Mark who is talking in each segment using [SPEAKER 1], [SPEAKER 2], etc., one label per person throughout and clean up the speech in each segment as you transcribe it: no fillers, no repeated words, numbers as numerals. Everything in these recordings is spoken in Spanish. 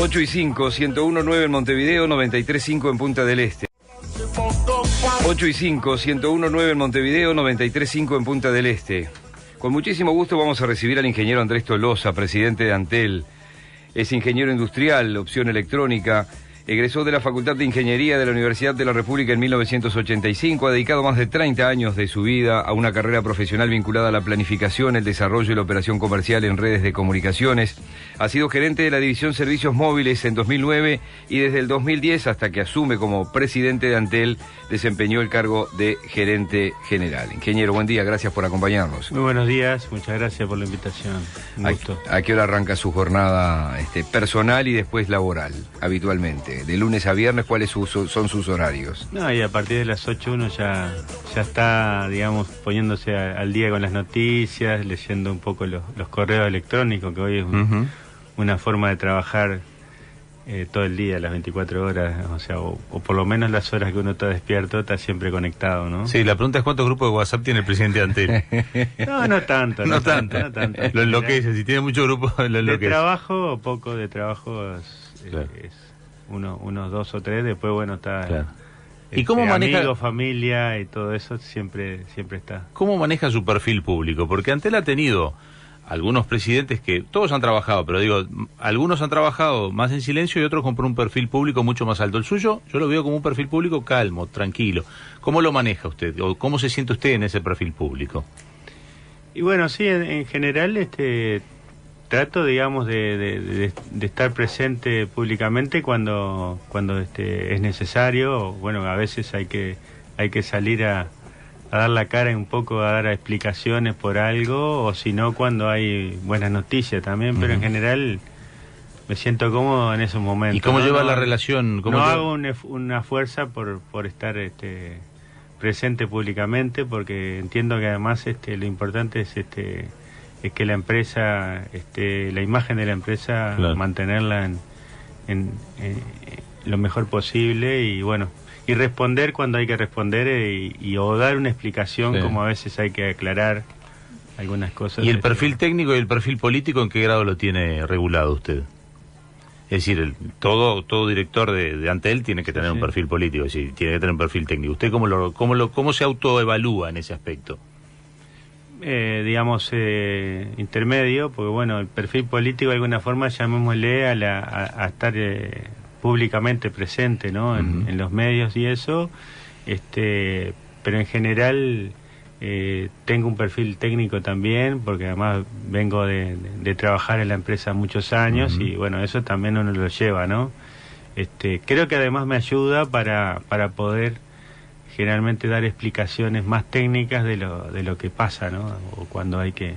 [SPEAKER 1] 8:05, 101.9 en Montevideo, 93.5 en Punta del Este. 8:05, 101.9 en Montevideo, 93.5 en Punta del Este. Con muchísimo gusto vamos a recibir al ingeniero Andrés Tolosa, presidente de Antel. Es ingeniero industrial, opción electrónica. Egresó de la Facultad de Ingeniería de la Universidad de la República en 1985, ha dedicado más de 30 años de su vida a una carrera profesional vinculada a la planificación, el desarrollo y la operación comercial en redes de comunicaciones. Ha sido gerente de la División Servicios Móviles en 2009 y desde el 2010 hasta que asume como presidente de Antel desempeñó el cargo de gerente general. Ingeniero, buen día, gracias por acompañarnos.
[SPEAKER 2] Muy buenos días, muchas gracias por la invitación. Un gusto.
[SPEAKER 1] ¿A qué hora arranca su jornada personal y después laboral, habitualmente? De lunes a viernes, ¿cuáles son sus horarios?
[SPEAKER 2] No, y a partir de las 8 uno ya está, digamos, poniéndose al día con las noticias, leyendo un poco los correos electrónicos, que hoy es una forma de trabajar todo el día, las 24 horas, o sea, o por lo menos las horas que uno está despierto, está siempre conectado, ¿no?
[SPEAKER 3] Sí, la pregunta es ¿cuántos grupos de WhatsApp tiene el presidente de Antel?
[SPEAKER 2] No tanto.
[SPEAKER 3] No tanto. Lo enloquece, si tiene muchos grupos, lo enloquece.
[SPEAKER 2] De trabajo, poco de trabajo
[SPEAKER 3] Claro.
[SPEAKER 2] es unos 2 o 3, después bueno está
[SPEAKER 3] Claro. ¿Y cómo maneja
[SPEAKER 2] amigos, familia y todo eso siempre está.
[SPEAKER 3] ¿Cómo maneja su perfil público? Porque Antel ha tenido algunos presidentes que todos han trabajado, pero digo, algunos han trabajado más en silencio y otros con un perfil público mucho más alto. El suyo, yo lo veo como un perfil público calmo, tranquilo. ¿Cómo lo maneja usted? ¿O cómo se siente usted en ese perfil público?
[SPEAKER 2] Y bueno, sí, en general trato, digamos, de estar presente públicamente cuando es necesario. Bueno, a veces hay que salir a dar la cara un poco, a dar explicaciones por algo, o si no, cuando hay buenas noticias también, pero en general me siento cómodo en esos momentos.
[SPEAKER 3] ¿Y cómo lleva la relación?
[SPEAKER 2] Hago una fuerza por estar presente públicamente, porque entiendo que además lo importante es que la empresa, la imagen de la empresa, claro, mantenerla en lo mejor posible y bueno, y responder cuando hay que responder o dar una explicación, sí, como a veces hay que aclarar algunas cosas.
[SPEAKER 3] ¿Y el perfil técnico y el perfil político en qué grado lo tiene regulado usted? Es decir, todo director de Antel tiene que tener un perfil político, es decir, tiene que tener un perfil técnico. ¿Usted cómo se autoevalúa en ese aspecto?
[SPEAKER 2] Digamos, intermedio, porque bueno, el perfil político de alguna forma, llamémosle a estar públicamente presente, ¿no? En los medios y eso, pero en general tengo un perfil técnico también, porque además vengo de trabajar en la empresa muchos años y bueno, eso también uno lo lleva, ¿no? Creo que además me ayuda para poder generalmente dar explicaciones más técnicas de lo que pasa, ¿no? O cuando hay que...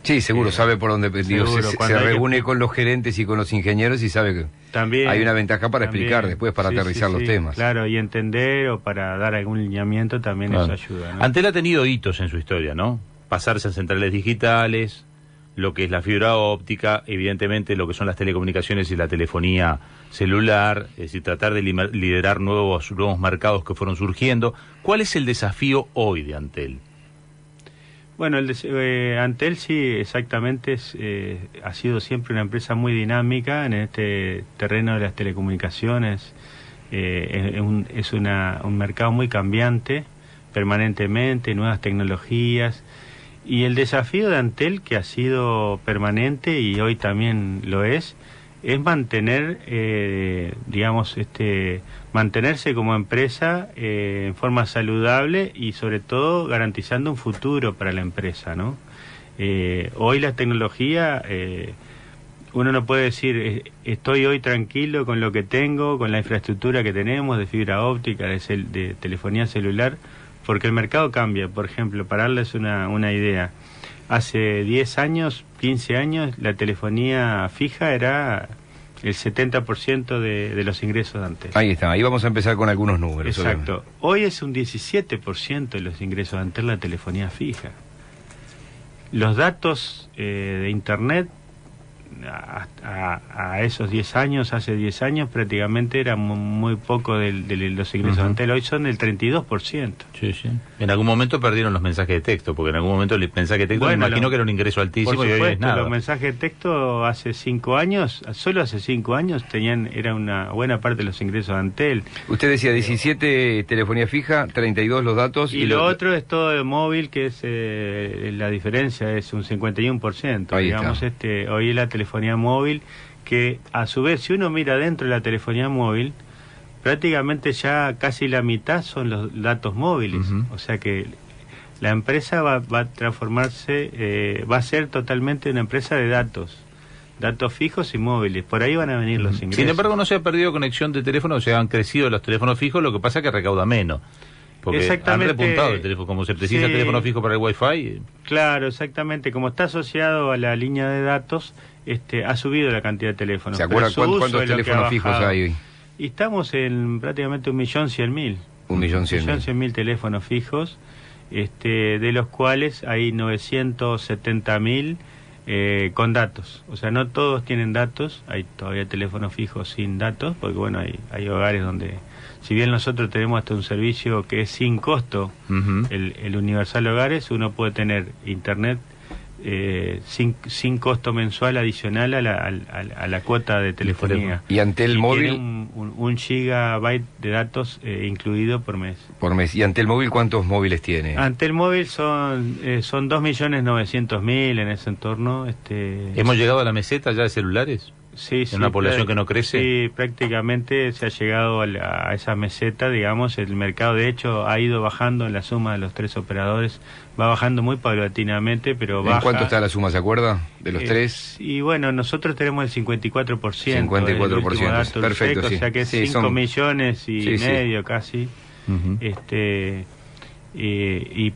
[SPEAKER 1] Sí, seguro, sabe por dónde... se reúne con los gerentes y con los ingenieros y sabe que también hay una ventaja para explicar después, para aterrizar los temas.
[SPEAKER 2] Claro, y entender o para dar algún lineamiento también, claro, eso ayuda, ¿no?
[SPEAKER 3] Antel ha tenido hitos en su historia, ¿no? Pasarse a centrales digitales, lo que es la fibra óptica, evidentemente lo que son las telecomunicaciones y la telefonía celular, es decir, tratar de liderar nuevos mercados que fueron surgiendo. ¿Cuál es el desafío hoy de Antel?
[SPEAKER 2] Bueno, Antel sí, exactamente, ha sido siempre una empresa muy dinámica en este terreno de las telecomunicaciones. Es un mercado muy cambiante, permanentemente, nuevas tecnologías. Y el desafío de Antel, que ha sido permanente y hoy también lo es mantener, digamos, mantenerse como empresa en forma saludable y sobre todo garantizando un futuro para la empresa, ¿no? Hoy la tecnología, uno no puede decir, estoy hoy tranquilo con lo que tengo, con la infraestructura que tenemos de fibra óptica, de telefonía celular, porque el mercado cambia. Por ejemplo, para darles una idea, hace 10 años, 15 años, la telefonía fija era el 70% de los ingresos de Antel.
[SPEAKER 1] Ahí está, ahí vamos a empezar con algunos números.
[SPEAKER 2] Exacto.
[SPEAKER 1] Obviamente.
[SPEAKER 2] Hoy es un 17% de los ingresos de Antel la telefonía fija. Los datos de Internet a esos 10 años, hace 10 años prácticamente era muy poco de los ingresos de Antel, hoy son del 32%.
[SPEAKER 3] Sí, sí. En algún momento perdieron los mensajes de texto, porque en algún momento el mensaje de texto, me imagino que era un ingreso altísimo.
[SPEAKER 2] Por supuesto,
[SPEAKER 3] y hoy es nada.
[SPEAKER 2] los mensajes de texto hace 5 años, solo hace 5 años era una buena parte de los ingresos de Antel.
[SPEAKER 1] Usted decía 17 telefonía fija, 32 los datos.
[SPEAKER 2] Y lo otro es todo de móvil, que es la diferencia es un 51%.
[SPEAKER 1] Ahí
[SPEAKER 2] digamos,
[SPEAKER 1] está.
[SPEAKER 2] Hoy es la telefonía móvil, que a su vez, si uno mira dentro de la telefonía móvil, prácticamente ya casi la mitad son los datos móviles. O sea que la empresa va a transformarse, va a ser totalmente una empresa de datos fijos y móviles. Por ahí van a venir los ingresos.
[SPEAKER 3] Sin embargo, no se ha perdido conexión de teléfono, o sea, han crecido los teléfonos fijos, lo que pasa es que recauda menos. Porque han repuntado el teléfono, como se precisa el teléfono fijo para el Wi-Fi.
[SPEAKER 2] Claro, exactamente. Como está asociado a la línea de datos, ha subido la cantidad de teléfonos.
[SPEAKER 1] ¿Se acuerda cuántos teléfonos fijos hay hoy?
[SPEAKER 2] Y estamos en prácticamente 1.100.000.
[SPEAKER 1] 1.100.000
[SPEAKER 2] teléfonos fijos, de los cuales hay 970.000 con datos. O sea, no todos tienen datos, hay todavía teléfonos fijos sin datos, porque bueno, hay hogares donde, si bien nosotros tenemos hasta un servicio que es sin costo, el Universal Hogares, uno puede tener internet sin costo mensual adicional a la cuota de telefonía.
[SPEAKER 1] ¿Y Antel Móvil?
[SPEAKER 2] Tiene un gigabyte de datos incluido por mes.
[SPEAKER 1] ¿Y Antel Móvil cuántos móviles tiene?
[SPEAKER 2] Antel Móvil son 2.900.000 en ese entorno.
[SPEAKER 3] ¿Hemos llegado a la meseta ya de celulares?
[SPEAKER 2] Sí,
[SPEAKER 3] ¿En una población que no crece?
[SPEAKER 2] Sí, prácticamente se ha llegado a esa meseta, digamos. El mercado, de hecho, ha ido bajando en la suma de los 3 operadores. Va bajando muy paulatinamente, pero baja.
[SPEAKER 1] ¿En cuánto está la suma, se acuerda? ¿De los 3?
[SPEAKER 2] Y bueno, nosotros tenemos el 54%.
[SPEAKER 1] 54%, perfecto,
[SPEAKER 2] seco,
[SPEAKER 1] sí.
[SPEAKER 2] O sea que es 5 millones y medio casi.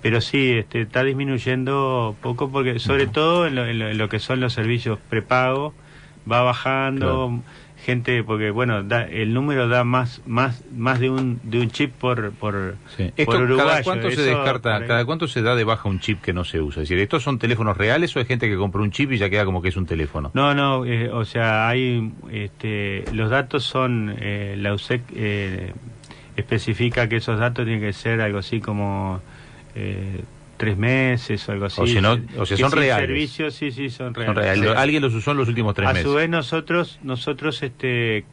[SPEAKER 2] Pero sí, está disminuyendo poco, porque sobre todo en lo que son los servicios prepago, va bajando, gente, porque bueno, el número da más de un chip por uruguayo.
[SPEAKER 3] ¿Cada cuánto se descarta, cada cuánto se da de baja un chip que no se usa? Es decir, ¿estos son teléfonos reales o hay gente que compra un chip y ya queda como que es un teléfono?
[SPEAKER 2] No, o sea, hay los datos son, la USEC especifica que esos datos tienen que ser algo así como 3 meses o algo así.
[SPEAKER 3] O sea, son reales.
[SPEAKER 2] Servicios, sí, son reales.
[SPEAKER 3] Son reales. Alguien los usó en los últimos 3 meses.
[SPEAKER 2] A su vez nosotros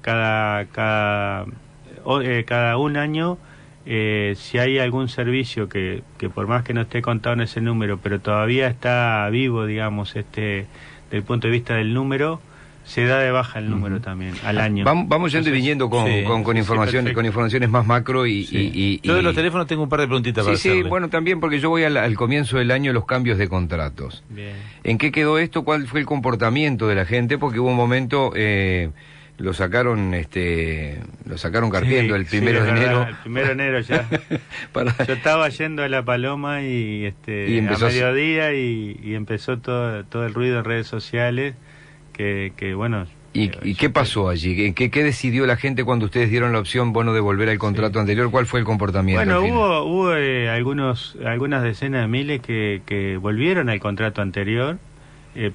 [SPEAKER 2] cada un año, si hay algún servicio que por más que no esté contado en ese número, pero todavía está vivo, digamos, desde el punto de vista del número, se da de baja el número también al año.
[SPEAKER 1] Vamos yendo y viniendo con informaciones más macro y
[SPEAKER 3] yo de los teléfonos tengo un par de preguntitas para hacerle.
[SPEAKER 1] Sí, bueno, también porque yo voy al comienzo del año, los cambios de contratos.
[SPEAKER 2] Bien.
[SPEAKER 1] ¿En qué quedó esto? ¿Cuál fue el comportamiento de la gente? Porque hubo un momento, lo sacaron carpiendo el 1 de enero.
[SPEAKER 2] El 1 de enero ya. Yo estaba yendo a La Paloma y
[SPEAKER 1] empezó
[SPEAKER 2] a mediodía y empezó todo el ruido en redes sociales. Que bueno.
[SPEAKER 1] ¿Y qué pasó allí? ¿Qué decidió la gente cuando ustedes dieron la opción de volver al contrato anterior? ¿Cuál fue el comportamiento?
[SPEAKER 2] Bueno, hubo algunas decenas de miles que volvieron al contrato anterior,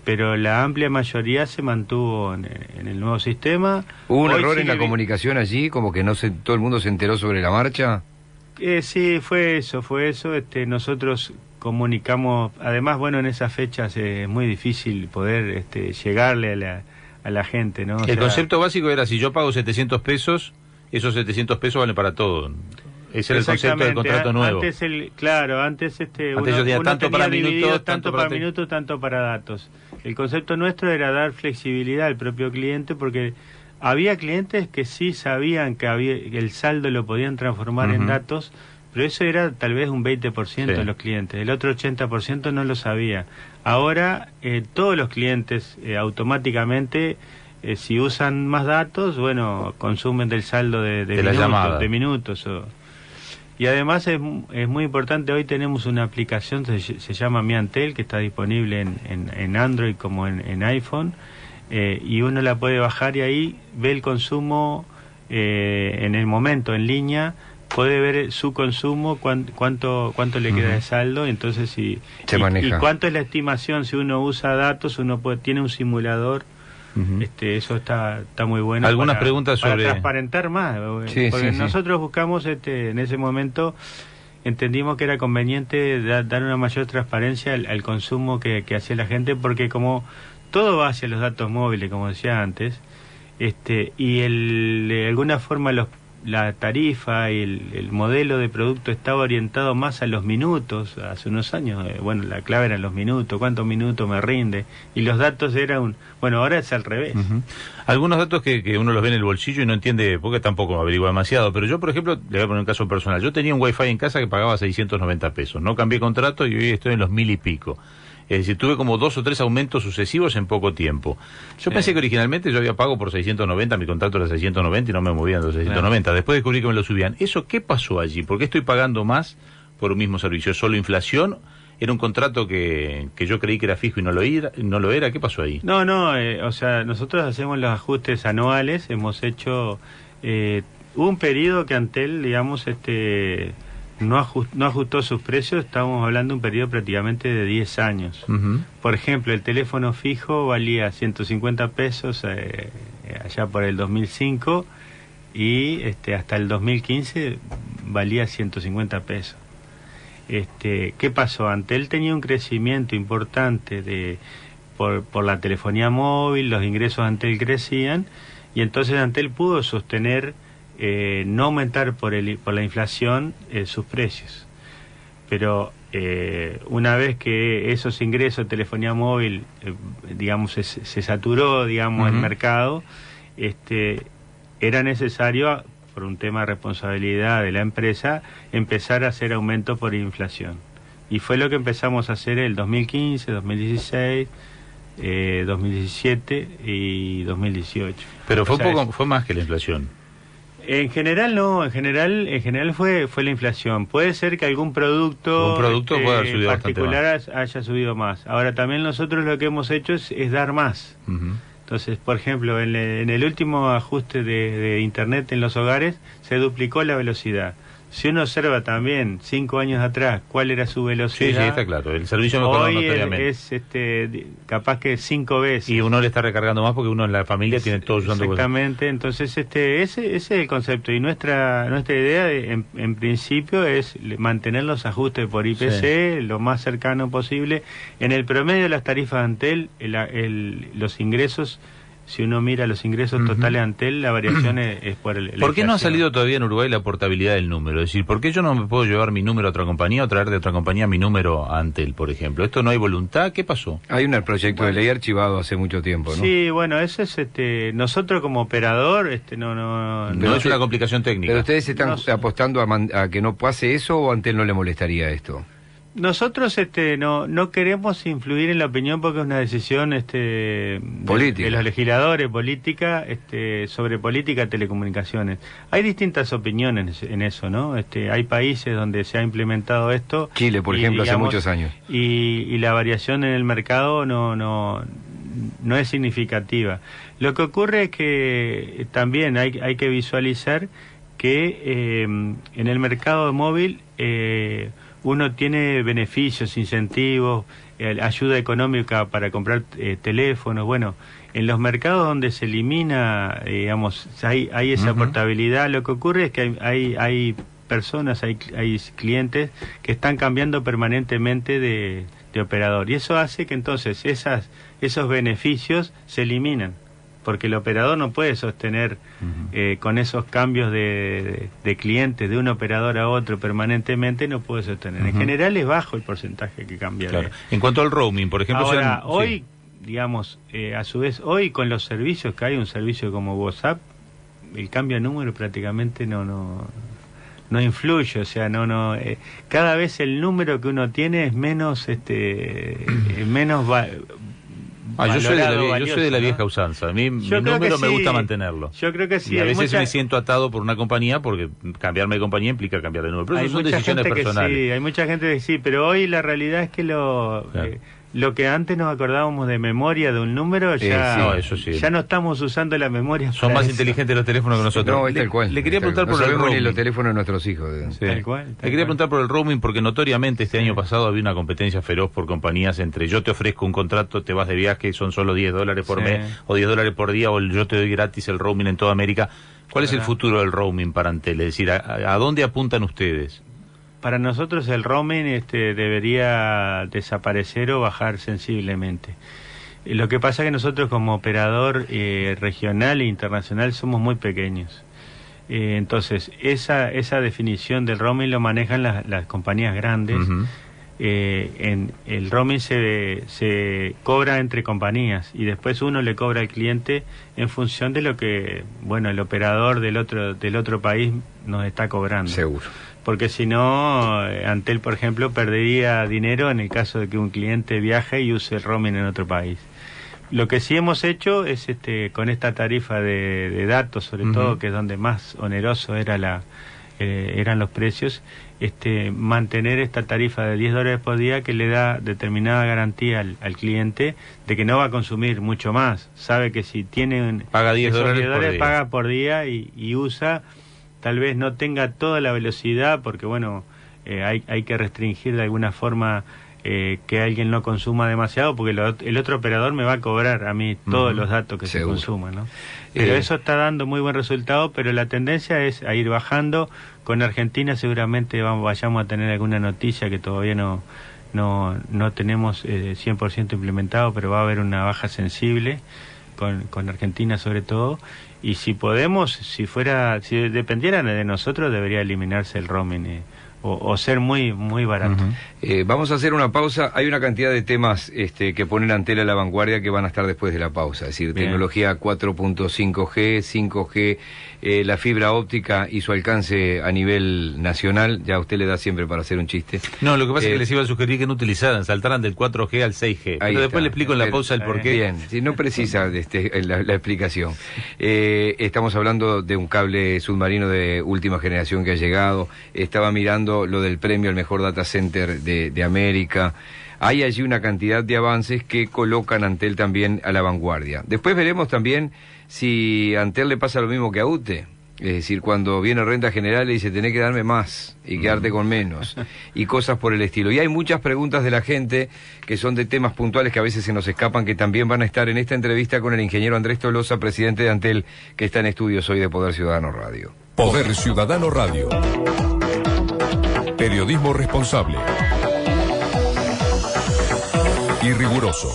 [SPEAKER 2] pero la amplia mayoría se mantuvo en el nuevo sistema.
[SPEAKER 1] ¿Hubo un error en la comunicación allí? ¿Como que todo el mundo se enteró sobre la marcha?
[SPEAKER 2] Sí, fue eso. Nosotros comunicamos, además, bueno, en esas fechas es muy difícil poder llegarle a la gente, ¿no?
[SPEAKER 3] El concepto básico era, si yo pago 700 pesos, esos 700 pesos valen para todo. Ese era el concepto del contrato nuevo.
[SPEAKER 2] Antes
[SPEAKER 3] uno tenía tanto para minutos,
[SPEAKER 2] tanto para minutos, tanto para datos. El concepto nuestro era dar flexibilidad al propio cliente, porque había clientes que sí sabían que el saldo lo podían transformar en datos, pero eso era tal vez un 20% de los clientes. El otro 80% no lo sabía. Ahora, todos los clientes automáticamente, si usan más datos, bueno, consumen del saldo de minutos. Y además es muy importante, hoy tenemos una aplicación, se llama Mi Antel, que está disponible en Android como en iPhone, y uno la puede bajar y ahí ve el consumo en el momento, en línea, puede ver su consumo, cuánto le queda de saldo, entonces y cuánto es la estimación. Si uno usa datos, tiene un simulador Eso está muy bueno.
[SPEAKER 3] Algunas preguntas sobre...
[SPEAKER 2] Para transparentar más, porque nosotros buscamos en ese momento, entendimos que era conveniente dar una mayor transparencia al consumo que hacía la gente, porque como todo va hacia los datos móviles, como decía antes, y de alguna forma la tarifa y el modelo de producto estaba orientado más a los minutos. Hace unos años, la clave eran los minutos, cuántos minutos me rinde, y los datos eran ahora es al revés.
[SPEAKER 3] Algunos datos que uno los ve en el bolsillo y no entiende, porque tampoco averigua demasiado, pero yo, por ejemplo, le voy a poner un caso personal. Yo tenía un Wi-Fi en casa que pagaba 690 pesos, no cambié contrato y hoy estoy en los 1000 y pico. Es decir, tuve como 2 o 3 aumentos sucesivos en poco tiempo. Yo pensé que originalmente yo había pago por 690, mi contrato era 690 y no me movían los 690. Claro. Después descubrí que me lo subían. ¿Eso qué pasó allí? ¿Por qué estoy pagando más por un mismo servicio? ¿Es solo inflación? ¿Era un contrato que yo creí que era fijo y no lo era? ¿Qué pasó ahí?
[SPEAKER 2] No, nosotros hacemos los ajustes anuales. Hemos hecho... hubo un periodo que Antel, digamos, no ajustó sus precios. Estamos hablando de un periodo prácticamente de 10 años. Por ejemplo, el teléfono fijo valía 150 pesos allá por el 2005 y hasta el 2015 valía 150 pesos. ¿Qué pasó? Antel tenía un crecimiento importante por la telefonía móvil, los ingresos de Antel crecían, y entonces Antel pudo sostener, no aumentar por la inflación sus precios. Pero una vez que esos ingresos de telefonía móvil, digamos, se saturó, digamos, el mercado, era necesario, por un tema de responsabilidad de la empresa, empezar a hacer aumentos por inflación. Y fue lo que empezamos a hacer el 2015, 2016... 2017 y 2018.
[SPEAKER 3] Pero fue más que la inflación.
[SPEAKER 2] En general no, en general fue la inflación. Puede ser que algún producto
[SPEAKER 3] puede haber subido
[SPEAKER 2] particular haya subido más. Ahora también nosotros lo que hemos hecho es dar más. Entonces, por ejemplo, en el último ajuste de internet en los hogares se duplicó la velocidad. Si uno observa también 5 años atrás cuál era su velocidad,
[SPEAKER 3] sí, está claro, el servicio mejoró notoriamente.
[SPEAKER 2] Es capaz que 5 veces.
[SPEAKER 3] Y uno le está recargando más porque uno en la familia tiene todos usando cosas.
[SPEAKER 2] Exactamente, entonces ese es el concepto, y nuestra idea en principio es mantener los ajustes por IPC lo más cercano posible. En el promedio de las tarifas de Antel, los ingresos, si uno mira los ingresos totales de Antel, la variación es por el...
[SPEAKER 3] ¿Por qué no ha salido todavía en Uruguay la portabilidad del número? Es decir, ¿por qué yo no me puedo llevar mi número a otra compañía o traer de otra compañía mi número a Antel, por ejemplo? ¿Esto no hay voluntad? ¿Qué pasó?
[SPEAKER 1] Hay un proyecto de ley archivado hace mucho tiempo, ¿no?
[SPEAKER 2] Sí, eso es... nosotros como operador,
[SPEAKER 3] no es una complicación técnica.
[SPEAKER 1] ¿Pero ustedes están apostando a que no pase eso o a Antel no le molestaría esto?
[SPEAKER 2] Nosotros no queremos influir en la opinión porque es una decisión
[SPEAKER 1] política
[SPEAKER 2] de los legisladores, política sobre política de telecomunicaciones. Hay distintas opiniones en eso, ¿no? Hay países donde se ha implementado esto.
[SPEAKER 1] Chile, por ejemplo, hace muchos años.
[SPEAKER 2] Y la variación en el mercado no es significativa. Lo que ocurre es que también hay que visualizar que en el mercado móvil uno tiene beneficios, incentivos, ayuda económica para comprar teléfonos. Bueno, en los mercados donde se elimina, digamos, hay esa portabilidad, lo que ocurre es que hay personas, hay clientes que están cambiando permanentemente de operador, y eso hace que entonces esos beneficios se eliminan, porque el operador no puede sostener con esos cambios de clientes de un operador a otro permanentemente, no puede sostener. En general es bajo el porcentaje que cambia.
[SPEAKER 3] Claro. En cuanto al roaming, por ejemplo...
[SPEAKER 2] Ahora, hoy, digamos, a su vez, hoy con los servicios que hay, un servicio como WhatsApp, el cambio de número prácticamente no influye, o sea, cada vez el número que uno tiene es menos
[SPEAKER 3] yo soy de la vieja usanza. A mí mi número me gusta mantenerlo.
[SPEAKER 2] Yo creo que sí.
[SPEAKER 3] Y a veces me siento atado por una compañía porque cambiarme de compañía implica cambiar de número. Pero eso son decisiones personales.
[SPEAKER 2] Sí, hay mucha gente que sí, pero hoy la realidad es que Lo que antes nos acordábamos de memoria de un número, ya,
[SPEAKER 3] no, eso sí.
[SPEAKER 2] Ya no estamos usando la memoria.
[SPEAKER 3] Son más inteligentes los teléfonos que nosotros.
[SPEAKER 1] No, es tal cual.
[SPEAKER 3] Le quería preguntar por el roaming.
[SPEAKER 1] Los teléfonos de nuestros hijos.
[SPEAKER 3] Sí. Le quería preguntar por el roaming, porque notoriamente este año pasado había una competencia feroz por compañías entre yo te ofrezco un contrato, te vas de viaje y son solo $10 por mes, o $10 por día, o yo te doy gratis el roaming en toda América. ¿Cuál es el futuro del roaming para Antel? Es decir, ¿a dónde apuntan ustedes?
[SPEAKER 2] Para nosotros el roaming debería desaparecer o bajar sensiblemente. Lo que pasa es que nosotros como operador regional e internacional somos muy pequeños. Entonces, esa definición del roaming lo manejan las compañías grandes.
[SPEAKER 3] Uh-huh.
[SPEAKER 2] El roaming se cobra entre compañías y después uno le cobra al cliente en función de lo que, bueno, el operador del otro país nos está cobrando.
[SPEAKER 1] Seguro.
[SPEAKER 2] Porque si no, Antel, por ejemplo, perdería dinero en el caso de que un cliente viaje y use el roaming en otro país. Lo que sí hemos hecho es con esta tarifa de datos, sobre
[SPEAKER 3] uh-huh.
[SPEAKER 2] todo, que es donde más oneroso eran los precios, mantener esta tarifa de $10 por día que le da determinada garantía al cliente de que no va a consumir mucho más. Sabe que si tiene
[SPEAKER 3] paga $10
[SPEAKER 2] por día,
[SPEAKER 3] paga
[SPEAKER 2] por día y usa. Tal vez no tenga toda la velocidad porque, bueno, hay que restringir de alguna forma que alguien no consuma demasiado porque el otro operador me va a cobrar a mí todos los datos que se consuman, ¿no? Pero eso está dando muy buen resultado, pero la tendencia es a ir bajando. Con Argentina seguramente vayamos a tener alguna noticia que todavía no tenemos 100% implementado, pero va a haber una baja sensible con Argentina sobre todo. Y si podemos, si dependiera de nosotros, debería eliminarse el roaming o ser muy muy barato.
[SPEAKER 1] Uh-huh. Vamos a hacer una pausa. Hay una cantidad de temas que ponen Antel a la vanguardia que van a estar después de la pausa. Es decir, tecnología 4.5G, 5G, la fibra óptica y su alcance a nivel nacional. Ya a usted le da siempre para hacer un chiste.
[SPEAKER 3] No, lo que pasa es que les iba a sugerir que no utilizaran, saltaran del 4G al 6G. Pero después le explico en la pausa el porqué.
[SPEAKER 1] Bien, si no precisa la explicación. Estamos hablando de un cable submarino de última generación que ha llegado. Estaba mirando lo del premio al mejor data center de América. Hay allí una cantidad de avances que colocan a Antel también a la vanguardia. Después veremos también si a Antel le pasa lo mismo que a UTE. Es decir, cuando viene Renta General le dice tenés que darme más y quedarte con menos y cosas por el estilo. Y hay muchas preguntas de la gente que son de temas puntuales que a veces se nos escapan, que también van a estar en esta entrevista con el ingeniero Andrés Tolosa, presidente de Antel, que está en estudios hoy de Poder Ciudadano Radio.
[SPEAKER 4] Poder Ciudadano Radio. Periodismo responsable y riguroso.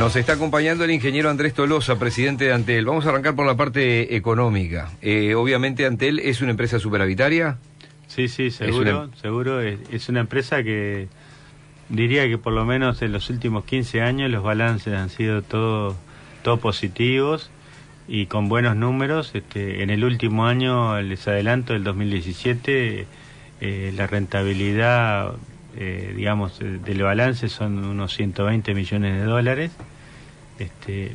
[SPEAKER 1] Nos está acompañando el ingeniero Andrés Tolosa, presidente de Antel. Vamos a arrancar por la parte económica. Obviamente Antel es una empresa superavitaria.
[SPEAKER 2] Sí, seguro. Es una empresa que diría que por lo menos en los últimos 15 años los balances han sido todo positivos y con buenos números. En el último año, les adelanto, el 2017, la rentabilidad, del balance son unos 120 millones de dólares,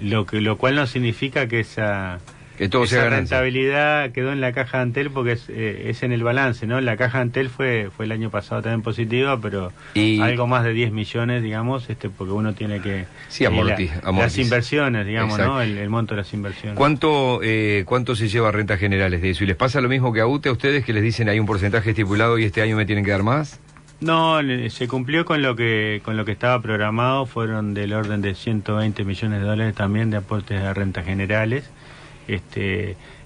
[SPEAKER 2] lo cual no significa que esa rentabilidad quedó en la caja de Antel, porque es en el balance, ¿no? La caja de Antel fue el año pasado también positiva, pero algo más de 10 millones, digamos, porque uno tiene que...
[SPEAKER 1] Sí,
[SPEAKER 2] las inversiones, digamos,
[SPEAKER 1] exacto,
[SPEAKER 2] ¿no? El monto de las inversiones.
[SPEAKER 1] ¿Cuánto se lleva a rentas generales de eso? ¿Y les pasa lo mismo que a UTE a ustedes, que les dicen hay un porcentaje estipulado y este año me tienen que dar más?
[SPEAKER 2] No, se cumplió con lo que estaba programado. Fueron del orden de 120 millones de dólares también de aportes a rentas generales.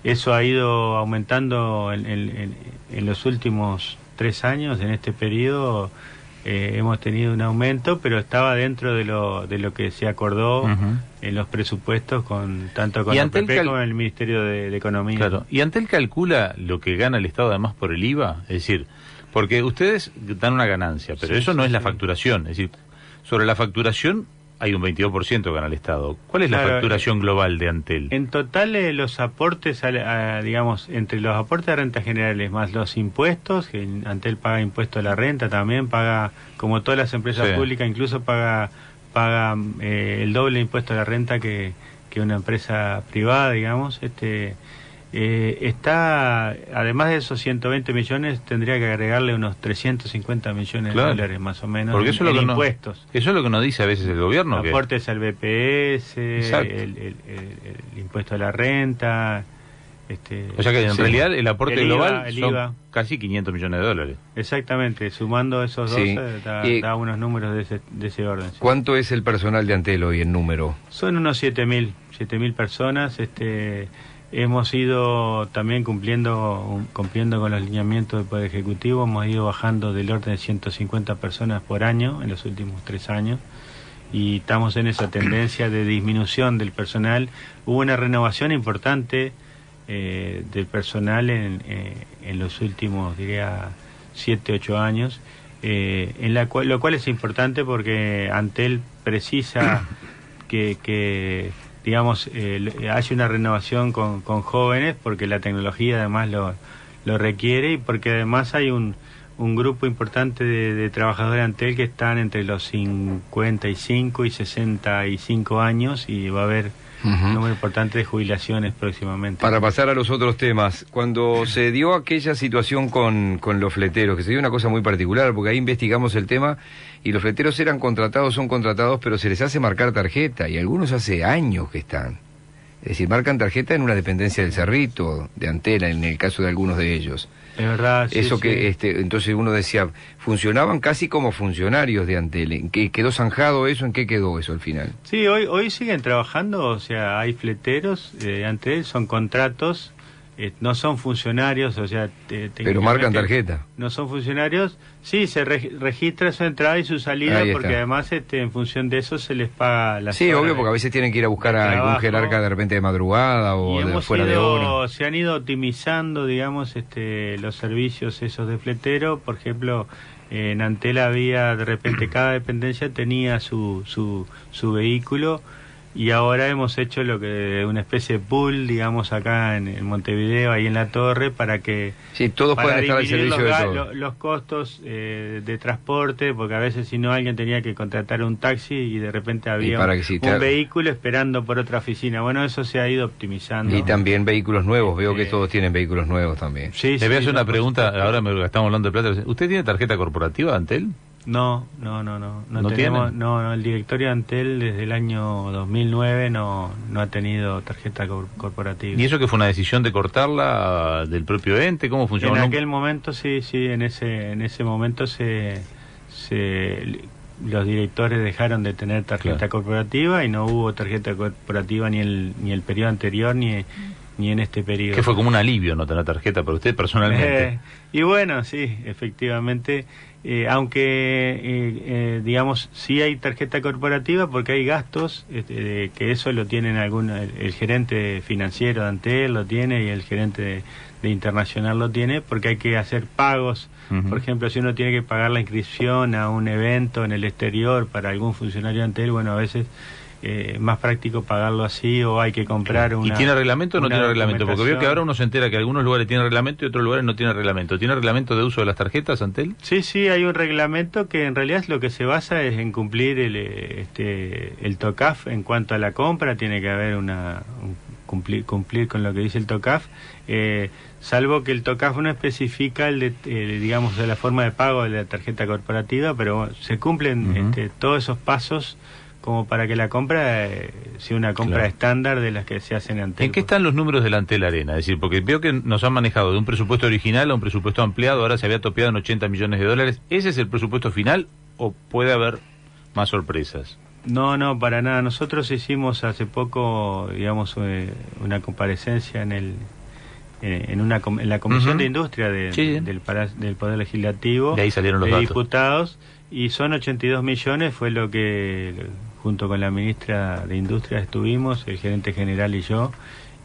[SPEAKER 2] Eso ha ido aumentando en los últimos 3 años. En este periodo hemos tenido un aumento, pero estaba dentro de lo que se acordó en los presupuestos tanto con la OPP como con el Ministerio de Economía.
[SPEAKER 3] Claro. ¿Y Antel calcula lo que gana el Estado además por el IVA? Es decir, porque ustedes dan una ganancia, pero eso no es la facturación. Es decir, sobre la facturación hay un 22% que gana el Estado. ¿Cuál es la facturación global de Antel?
[SPEAKER 2] En total, los aportes, digamos, entre los aportes de rentas generales más los impuestos, que Antel paga impuesto a la renta, también paga, como todas las empresas públicas, incluso paga el doble de impuesto a la renta que una empresa privada, digamos. Está, además de esos 120 millones, tendría que agregarle unos 350 millones de dólares más o menos
[SPEAKER 3] porque eso
[SPEAKER 2] en
[SPEAKER 3] es lo que
[SPEAKER 2] impuestos.
[SPEAKER 3] Eso es lo que nos dice a veces el gobierno.
[SPEAKER 2] Aportes al BPS, el impuesto a la renta.
[SPEAKER 3] O sea que en realidad el aporte global son
[SPEAKER 2] IVA.
[SPEAKER 3] Casi 500 millones de dólares.
[SPEAKER 2] Exactamente, sumando esos dos da unos números de ese orden. Sí.
[SPEAKER 1] ¿Cuánto es el personal de Antel hoy en número?
[SPEAKER 2] Son unos 7.000 personas. Hemos ido también cumpliendo con los lineamientos del Poder Ejecutivo, hemos ido bajando del orden de 150 personas por año en los últimos 3 años y estamos en esa tendencia de disminución del personal. Hubo una renovación importante del personal en los últimos, diría, 7-8 años, lo cual es importante porque Antel precisa que digamos, haya una renovación con jóvenes, porque la tecnología además lo requiere y porque además hay un grupo importante de trabajadores de Antel que están entre los 55 y 65 años y va a haber un número importante de jubilaciones próximamente.
[SPEAKER 1] Para pasar a los otros temas, cuando se dio aquella situación con los fleteros, que se dio una cosa muy particular, porque ahí investigamos el tema y los fleteros son contratados, pero se les hace marcar tarjeta y algunos hace años que están. Es decir, marcan tarjeta en una dependencia del Cerrito, de Antel, en el caso de algunos de ellos.
[SPEAKER 2] Es verdad, sí,
[SPEAKER 1] eso
[SPEAKER 2] sí.
[SPEAKER 1] Que entonces uno decía, funcionaban casi como funcionarios de Antel. ¿En qué quedó zanjado eso? ¿En qué quedó eso al final?
[SPEAKER 2] Sí, hoy siguen trabajando, o sea, hay fleteros de Antel, son contratos, no son funcionarios, o sea...
[SPEAKER 1] Pero marcan tarjeta.
[SPEAKER 2] No son funcionarios, sí, se registra su entrada y su salida, porque además en función de eso se les paga la...
[SPEAKER 1] Sí, obvio, porque a veces tienen que ir a buscar a algún jerarca de repente de madrugada o de fuera de hora.
[SPEAKER 2] Se han ido optimizando, digamos, los servicios esos de fletero. Por ejemplo, en Antel había, de repente, cada dependencia tenía su vehículo. Y ahora hemos hecho una especie de pool, digamos, acá en Montevideo, ahí en la torre, para que...
[SPEAKER 1] Sí, todos puedan estar al servicio de todos.
[SPEAKER 2] Los costos de transporte, porque a veces si no alguien tenía que contratar un taxi y de repente había un vehículo esperando por otra oficina. Bueno, eso se ha ido optimizando.
[SPEAKER 1] Y también vehículos nuevos, veo que todos tienen vehículos nuevos también.
[SPEAKER 2] Sí,
[SPEAKER 3] Le voy a hacer una pregunta, ahora estamos hablando de plata. ¿Usted tiene tarjeta corporativa, Antel?
[SPEAKER 2] No tenemos, el directorio de Antel desde el año 2009 no ha tenido tarjeta corporativa.
[SPEAKER 3] ¿Y eso que fue una decisión de cortarla del propio ente? ¿Cómo funcionó?
[SPEAKER 2] En aquel momento sí, en ese momento los directores dejaron de tener tarjeta corporativa y no hubo tarjeta corporativa ni el periodo anterior ni en este periodo.
[SPEAKER 3] Que fue como un alivio no tener tarjeta para usted personalmente.
[SPEAKER 2] Y bueno, sí, efectivamente, aunque digamos sí hay tarjeta corporativa porque hay gastos que eso lo tienen el gerente financiero de Antel lo tiene y el gerente de Internacional lo tiene, porque hay que hacer pagos. Por ejemplo, si uno tiene que pagar la inscripción a un evento en el exterior para algún funcionario de Antel, bueno, a veces más práctico pagarlo así, o hay que comprar una...
[SPEAKER 3] ¿Y tiene reglamento o no tiene reglamento? Porque veo que ahora uno se entera que algunos lugares tienen reglamento y otros lugares no tienen reglamento. ¿Tiene reglamento de uso de las tarjetas, Antel?
[SPEAKER 2] Sí, hay un reglamento que en realidad lo que se basa es en cumplir el TOCAF en cuanto a la compra. Tiene que haber cumplir con lo que dice el TOCAF, salvo que el TOCAF no especifica digamos, de la forma de pago de la tarjeta corporativa, pero bueno, se cumplen todos esos pasos como para que la compra sea una compra estándar de las que se hacen en Antel.
[SPEAKER 3] ¿En qué están los números de la Antel Arena? Es decir, porque veo que nos han manejado de un presupuesto original a un presupuesto ampliado, ahora se había topeado en 80 millones de dólares. ¿Ese es el presupuesto final o puede haber más sorpresas?
[SPEAKER 2] No, para nada. Nosotros hicimos hace poco, digamos, una comparecencia en la Comisión de Industria del Poder Legislativo,
[SPEAKER 3] de ahí salieron los datos.
[SPEAKER 2] Diputados, y son 82 millones, fue lo que junto con la ministra de Industria estuvimos, el gerente general y yo,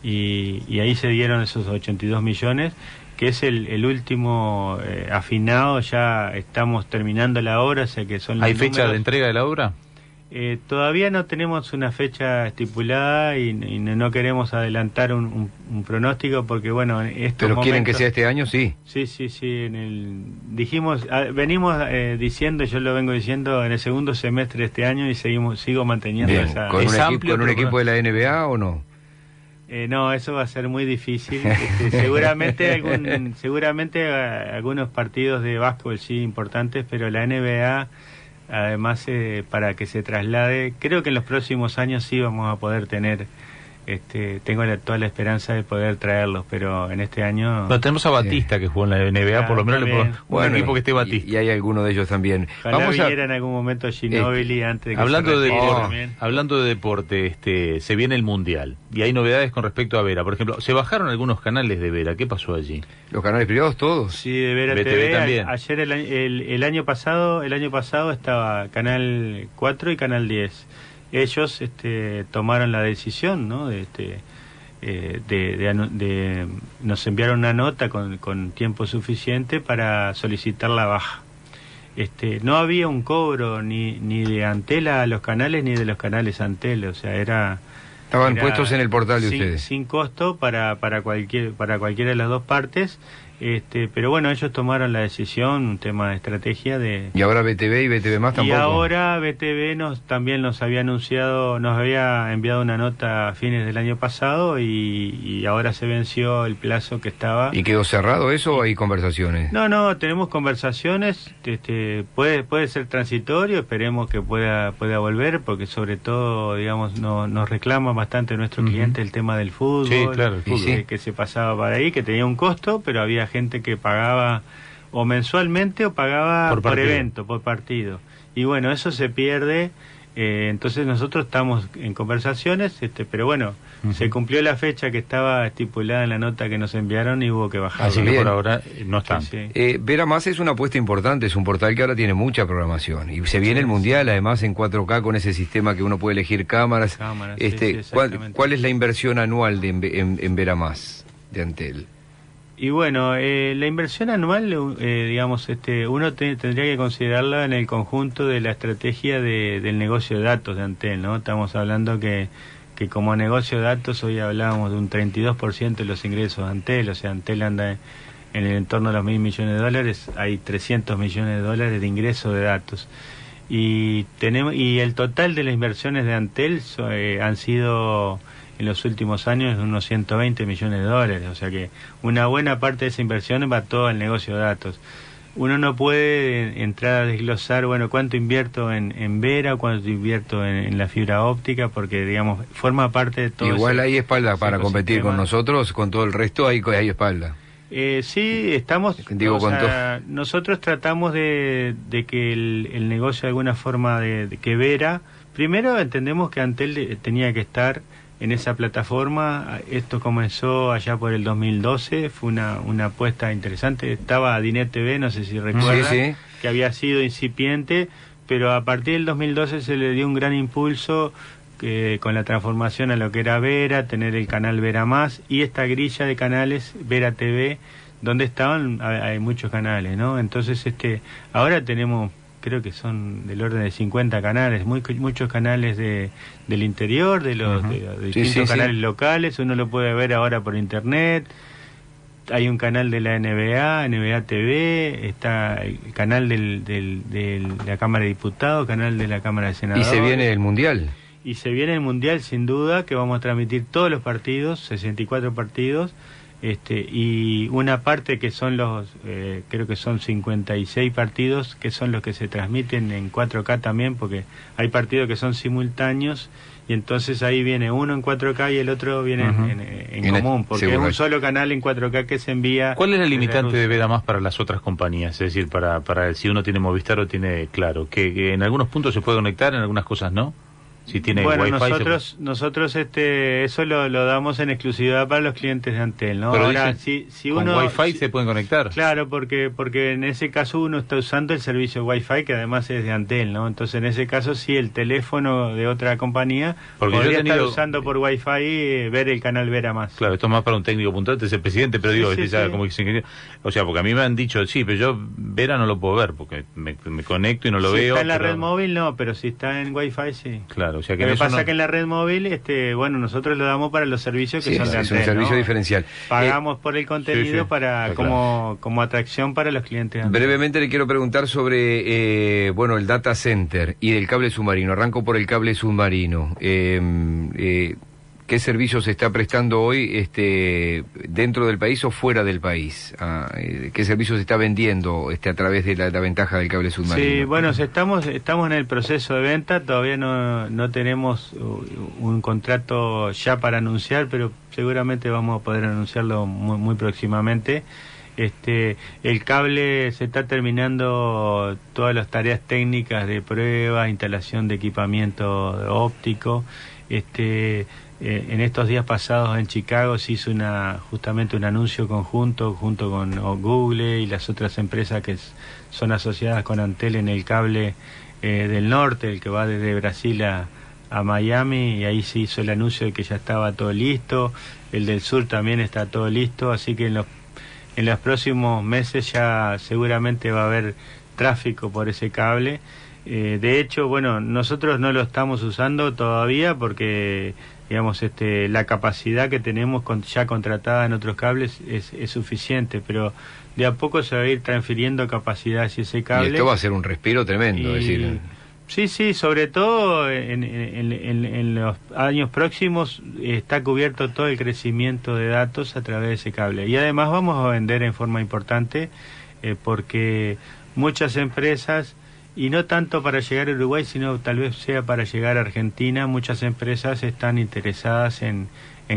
[SPEAKER 2] y ahí se dieron esos 82 millones, que es el último afinado. Ya estamos terminando la obra, o sea que son los
[SPEAKER 3] ¿Hay fecha
[SPEAKER 2] números.
[SPEAKER 3] de entrega de la obra?
[SPEAKER 2] Todavía no tenemos una fecha estipulada y no queremos adelantar un pronóstico porque, bueno,
[SPEAKER 1] ¿Pero quieren que sea este año? Sí.
[SPEAKER 2] Sí. Venimos diciendo, yo lo vengo diciendo, en el segundo semestre de este año y sigo manteniendo
[SPEAKER 1] Bien.
[SPEAKER 2] esa...
[SPEAKER 1] ¿Con un equipo de la NBA o no?
[SPEAKER 2] No, eso va a ser muy difícil. Seguramente algunos partidos de básquetbol sí importantes, pero la NBA, además, para que se traslade, creo que en los próximos años sí vamos a poder tener. Tengo toda la esperanza de poder traerlos, pero en este año...
[SPEAKER 3] No, tenemos a Batista que jugó en la NBA, por lo menos un equipo que esté Batista.
[SPEAKER 1] Y hay alguno de ellos también.
[SPEAKER 2] Ojalá viniera en algún momento Ginóbili antes de que
[SPEAKER 3] hablando de deporte, se viene el Mundial y hay novedades con respecto a Vera. Por ejemplo, se bajaron algunos canales de Vera. ¿Qué pasó allí?
[SPEAKER 1] ¿Los canales privados todos?
[SPEAKER 2] Sí, de Vera
[SPEAKER 3] BTV
[SPEAKER 2] TV.
[SPEAKER 3] También.
[SPEAKER 2] Ayer el año pasado estaba Canal 4 y Canal 10. Ellos tomaron la decisión, ¿no? Nos enviaron una nota con tiempo suficiente para solicitar la baja. No había un cobro ni de Antel a los canales ni de los canales a Antel, o sea,
[SPEAKER 1] estaban puestos en el portal de ustedes.
[SPEAKER 2] Sin costo para cualquiera de las dos partes. Pero bueno, ellos tomaron la decisión, un tema de estrategia de...
[SPEAKER 1] ¿Y ahora BTV y BTV más tampoco?
[SPEAKER 2] Y ahora BTV también nos había enviado una nota a fines del año pasado y ahora se venció el plazo que estaba.
[SPEAKER 1] ¿Y quedó cerrado eso o hay conversaciones?
[SPEAKER 2] No, tenemos conversaciones, puede ser transitorio, esperemos que pueda volver, porque sobre todo, digamos, nos reclama bastante nuestro cliente el tema del fútbol,
[SPEAKER 3] sí, claro, el fútbol.
[SPEAKER 2] Que se pasaba para ahí, que tenía un costo, pero había gente que pagaba o mensualmente o pagaba por evento, por partido. Y bueno, eso se pierde, entonces nosotros estamos en conversaciones, pero bueno, se cumplió la fecha que estaba estipulada en la nota que nos enviaron y hubo que bajar.
[SPEAKER 3] Así que por ahora no está.
[SPEAKER 2] Sí.
[SPEAKER 1] Vera Más es una apuesta importante, es un portal que ahora tiene mucha programación y se viene el Mundial además en 4K con ese sistema que uno puede elegir cámaras. ¿Cuál es la inversión anual en Vera Más de Antel?
[SPEAKER 2] Y bueno, la inversión anual, digamos, uno tendría que considerarla en el conjunto de la estrategia del negocio de datos de Antel, ¿no? Estamos hablando que como negocio de datos hoy hablábamos de un 32% de los ingresos de Antel, o sea, Antel anda en el entorno de los $1.000 millones, hay 300 millones de dólares de ingresos de datos. Y el total de las inversiones de Antel han sido... en los últimos años unos 120 millones de dólares, o sea que una buena parte de esa inversión va todo al negocio de datos. Uno no puede entrar a desglosar, bueno, cuánto invierto en Vera, cuánto invierto en la fibra óptica, porque, digamos, forma parte de todo.
[SPEAKER 1] Igual hay espalda para competir con nosotros, con todo el resto hay espalda.
[SPEAKER 2] Sí, estamos... nosotros tratamos de que el negocio de alguna forma, de que Vera... Primero entendemos que Antel tenía que estar en esa plataforma. Esto comenzó allá por el 2012, fue una apuesta interesante. Estaba Dinet TV, no sé si recuerdan, que había sido incipiente, pero a partir del 2012 se le dio un gran impulso con la transformación a lo que era Vera, tener el canal Vera Más y esta grilla de canales Vera TV, donde hay muchos canales, ¿no? Entonces ahora tenemos... creo que son del orden de 50 canales, muchos canales del interior, de distintos canales locales, uno lo puede ver ahora por internet, hay un canal de la NBA TV, está el canal de la Cámara de Diputados, canal de la Cámara de Senadores.
[SPEAKER 1] ¿Y se viene el Mundial?
[SPEAKER 2] Y se viene el Mundial sin duda, que vamos a transmitir todos los partidos, 64 partidos, y una parte que son creo que son 56 partidos, que son los que se transmiten en 4K también, porque hay partidos que son simultáneos, y entonces ahí viene uno en 4K y el otro viene en común, porque es un solo canal en 4K que se envía.
[SPEAKER 3] ¿Cuál es la limitante de Vera Más para las otras compañías? Es decir, para si uno tiene Movistar o tiene Claro, que en algunos puntos se puede conectar, en algunas cosas no. Si tiene
[SPEAKER 2] bueno,
[SPEAKER 3] Wi-Fi,
[SPEAKER 2] nosotros eso lo damos en exclusividad para los clientes de Antel, ¿no?
[SPEAKER 3] Pero
[SPEAKER 2] ahora,
[SPEAKER 3] dicen,
[SPEAKER 2] si
[SPEAKER 3] con
[SPEAKER 2] uno
[SPEAKER 3] Wi-Fi se pueden conectar.
[SPEAKER 2] Claro, porque en ese caso uno está usando el servicio Wi-Fi, que además es de Antel, ¿no? Entonces en ese caso sí, el teléfono de otra compañía podría estar usando por Wi-Fi ver el canal Vera Más.
[SPEAKER 3] Claro, esto es más para un técnico puntual, este es el presidente, pero digo, como que o sea, porque a mí me han dicho, sí, pero yo Vera no lo puedo ver, porque me conecto y no lo veo.
[SPEAKER 2] Si está en la red móvil, no, pero si está en Wi-Fi, sí.
[SPEAKER 3] Claro, o sea que
[SPEAKER 2] Lo que pasa es que en la red móvil, bueno, nosotros lo damos para los servicios que son de Antel,
[SPEAKER 1] es un servicio diferencial.
[SPEAKER 2] Pagamos por el contenido como atracción para los clientes de Antel.
[SPEAKER 1] Brevemente le quiero preguntar sobre, el data center y del cable submarino. Arranco por el cable submarino. ¿Qué ¿Qué servicios se está prestando hoy dentro del país o fuera del país? ¿Qué servicios se está vendiendo a través de la ventaja del cable submarino?
[SPEAKER 2] Sí, bueno, estamos en el proceso de venta, todavía no tenemos un contrato ya para anunciar, pero seguramente vamos a poder anunciarlo muy próximamente. El cable se está terminando todas las tareas técnicas de prueba, instalación de equipamiento óptico. En estos días pasados en Chicago se hizo justamente un anuncio conjunto junto con Google y las otras empresas que son asociadas con Antel en el cable del norte, el que va desde Brasil a Miami, y ahí se hizo el anuncio de que ya estaba todo listo. El del sur también está todo listo, así que en los próximos meses ya seguramente va a haber tráfico por ese cable. De hecho, bueno, nosotros no lo estamos usando todavía porque, digamos, la capacidad que tenemos ya contratada en otros cables es suficiente, pero de a poco se va a ir transfiriendo capacidad hacia ese cable.
[SPEAKER 1] Y esto va a ser un respiro tremendo, es decir...
[SPEAKER 2] Sí, sobre todo en los años próximos está cubierto todo el crecimiento de datos a través de ese cable. Y además vamos a vender en forma importante porque muchas empresas, y no tanto para llegar a Uruguay, sino tal vez sea para llegar a Argentina, muchas empresas están interesadas en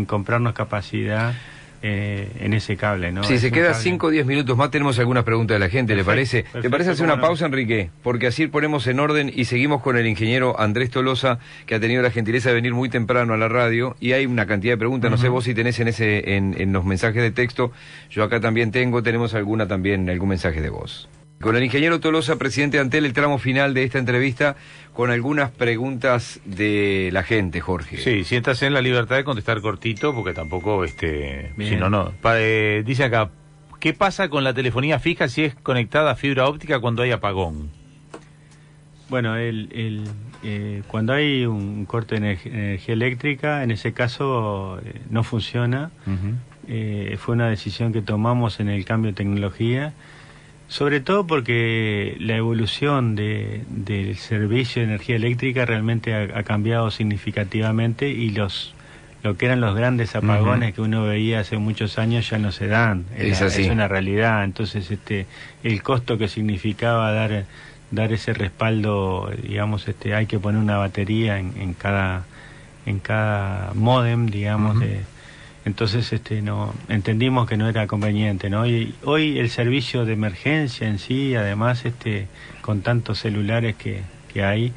[SPEAKER 2] comprarnos capacidad en ese cable, ¿no?
[SPEAKER 1] Si se queda 5 o 10 minutos más, tenemos algunas preguntas de la gente, ¿le parece?
[SPEAKER 2] Perfecto,
[SPEAKER 1] ¿Te parece hacer una
[SPEAKER 2] no?
[SPEAKER 1] pausa, Enrique? Porque así ponemos en orden y seguimos con el ingeniero Andrés Tolosa, que ha tenido la gentileza de venir muy temprano a la radio, y hay una cantidad de preguntas, no sé vos si tenés en los mensajes de texto, yo acá también tenemos algún mensaje de voz. Con el ingeniero Tolosa, presidente de Antel, el tramo final de esta entrevista, con algunas preguntas de la gente, Jorge.
[SPEAKER 3] Sí, siéntase en la libertad de contestar cortito, porque tampoco, si no. Dice acá, ¿qué pasa con la telefonía fija si es conectada a fibra óptica cuando hay apagón?
[SPEAKER 2] Bueno, cuando hay un corte de energía eléctrica, en ese caso no funciona. Fue una decisión que tomamos en el cambio de tecnología, sobre todo porque la evolución del servicio de energía eléctrica realmente ha cambiado significativamente, y lo que eran los grandes apagones que uno veía hace muchos años ya no se dan. Es una realidad. Entonces el costo que significaba dar ese respaldo, digamos, hay que poner una batería en cada módem, digamos, entonces entendimos que no era conveniente, ¿no? Y hoy el servicio de emergencia en sí, además con tantos celulares que hay,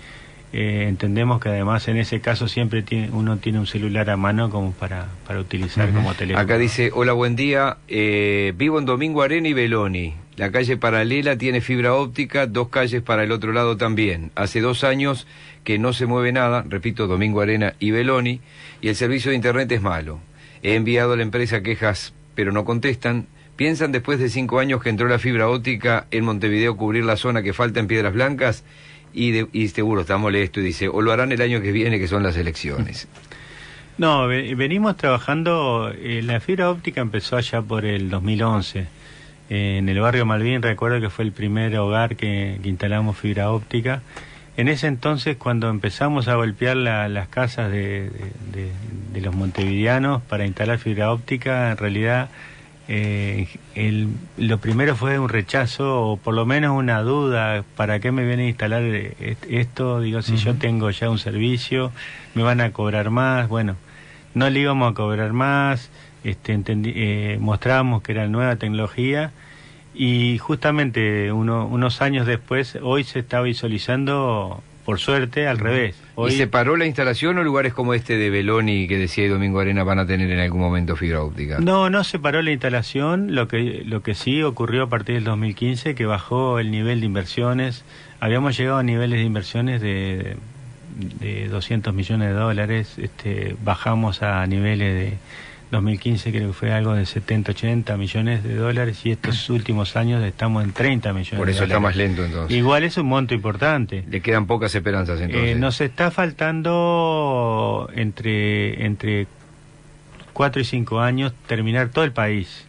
[SPEAKER 2] entendemos que además en ese caso siempre uno tiene un celular a mano como para utilizar como teléfono.
[SPEAKER 1] Acá dice, hola, buen día, vivo en Domingo Arena y Beloni. La calle paralela tiene fibra óptica, 2 calles para el otro lado también. Hace 2 años que no se mueve nada, repito, Domingo Arena y Beloni, y el servicio de internet es malo. He enviado a la empresa quejas, pero no contestan. ¿Piensan después de 5 años que entró la fibra óptica en Montevideo cubrir la zona que falta en Piedras Blancas? Y seguro está molesto y dice, o lo harán el año que viene, que son las elecciones.
[SPEAKER 2] No, venimos trabajando, la fibra óptica empezó allá por el 2011. En el barrio Malvin, recuerdo que fue el primer hogar que instalamos fibra óptica. En ese entonces, cuando empezamos a golpear las casas de los montevideanos para instalar fibra óptica, en realidad lo primero fue un rechazo, o por lo menos una duda: ¿para qué me vienen a instalar esto? Digo, si yo tengo ya un servicio, me van a cobrar más. Bueno, no le íbamos a cobrar más, mostrábamos que era nueva tecnología. Y justamente unos años después, hoy se está visualizando, por suerte, al revés. Hoy... ¿Y
[SPEAKER 1] se paró la instalación o lugares como este de Beloni, que decía y Domingo Arena, van a tener en algún momento fibra óptica?
[SPEAKER 2] No se paró la instalación. Lo que sí ocurrió a partir del 2015, que bajó el nivel de inversiones. Habíamos llegado a niveles de inversiones de 200 millones de dólares. Bajamos a niveles de 2015, creo que fue algo de 70, 80 millones de dólares, y estos últimos años estamos en 30 millones de dólares.
[SPEAKER 1] Por eso está más lento entonces.
[SPEAKER 2] Igual es un monto importante.
[SPEAKER 1] Le quedan pocas esperanzas entonces.
[SPEAKER 2] Nos está faltando entre 4 y 5 años terminar todo el país.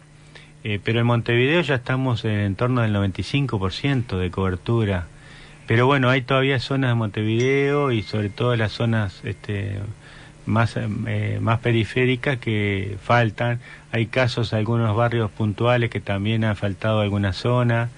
[SPEAKER 2] Pero en Montevideo ya estamos en torno del 95% de cobertura. Pero bueno, hay todavía zonas de Montevideo, y sobre todo las zonas más periféricas que faltan. Hay casos, algunos barrios puntuales que también han faltado alguna zona,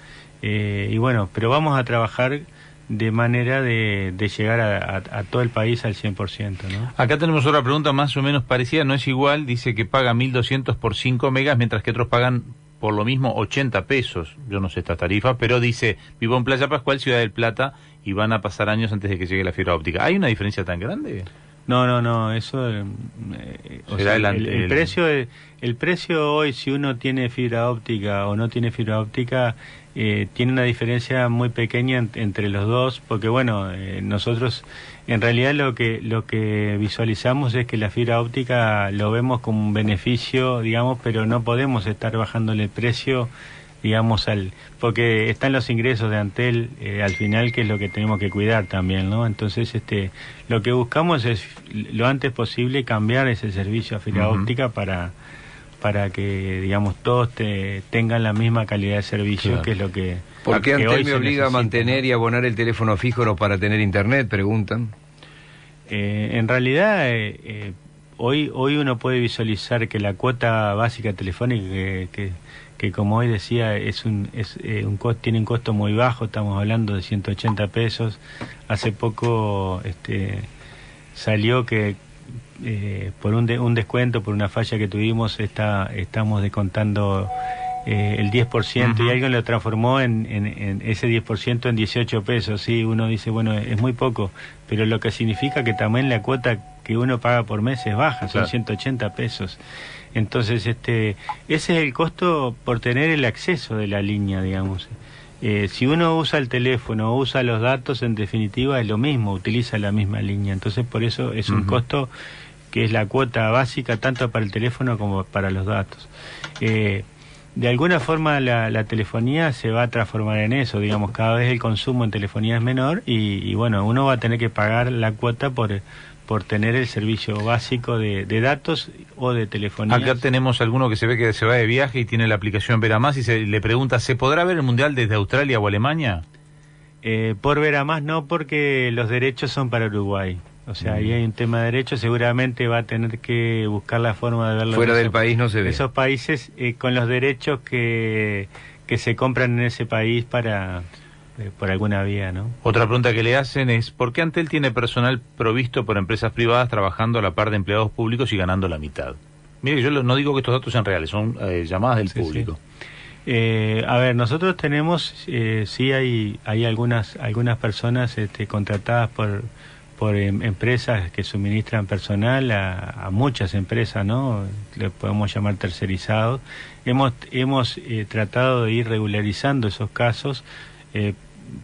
[SPEAKER 2] y bueno, pero vamos a trabajar de manera de llegar a todo el país al 100%, ¿no?
[SPEAKER 3] Acá tenemos otra pregunta más o menos parecida, no es igual, dice que paga 1.200 por 5 megas, mientras que otros pagan por lo mismo 80 pesos, yo no sé esta tarifa, pero dice, vivo en Playa Pascual, Ciudad del Plata, y van a pasar años antes de que llegue la fibra óptica. ¿Hay una diferencia tan grande?
[SPEAKER 2] No, eso... el precio hoy, si uno tiene fibra óptica o no tiene fibra óptica, tiene una diferencia muy pequeña entre los dos, porque bueno, nosotros en realidad lo que visualizamos es que la fibra óptica lo vemos como un beneficio, digamos, pero no podemos estar bajándole el precio, digamos, porque están los ingresos de Antel al final, que es lo que tenemos que cuidar también, ¿no? Entonces, lo que buscamos es lo antes posible cambiar ese servicio a fibra óptica para que, digamos, todos tengan la misma calidad de servicio, claro, que es lo que...
[SPEAKER 1] ¿Por qué Antel me obliga a mantener y abonar el teléfono fijo no para tener internet? Preguntan.
[SPEAKER 2] En realidad, hoy uno puede visualizar que la cuota básica telefónica, que como hoy decía, tiene un costo muy bajo, estamos hablando de 180 pesos. Hace poco salió que por un descuento, por una falla que tuvimos, estamos descontando el 10%, y alguien lo transformó en ese 10% en 18 pesos. Sí, uno dice, bueno, es muy poco, pero lo que significa que también la cuota que uno paga por mes es baja, son 180 pesos. Entonces, ese es el costo por tener el acceso de la línea, digamos. Si uno usa el teléfono o usa los datos, en definitiva es lo mismo, utiliza la misma línea. Entonces, por eso es un costo que es la cuota básica tanto para el teléfono como para los datos. De alguna forma la telefonía se va a transformar en eso, digamos, cada vez el consumo en telefonía es menor y bueno, uno va a tener que pagar la cuota por tener el servicio básico de datos o de telefonía.
[SPEAKER 3] Acá tenemos alguno que se ve que se va de viaje y tiene la aplicación Veramás y le pregunta, ¿se podrá ver el Mundial desde Australia o Alemania?
[SPEAKER 2] Por Veramás no, porque los derechos son para Uruguay. O sea, ahí hay un tema de derechos, seguramente va a tener que buscar la forma de verlo.
[SPEAKER 1] Fuera del país no se ve.
[SPEAKER 2] Esos países con los derechos que se compran en ese país por alguna vía, ¿no?
[SPEAKER 3] Otra pregunta que le hacen es, ¿por qué Antel tiene personal provisto por empresas privadas trabajando a la par de empleados públicos y ganando la mitad? Mire, yo no digo que estos datos sean reales, son llamadas del público.
[SPEAKER 2] Sí. A ver, nosotros tenemos, sí hay algunas personas contratadas por empresas que suministran personal a muchas empresas, ¿no? Le podemos llamar tercerizados. Hemos tratado de ir regularizando esos casos,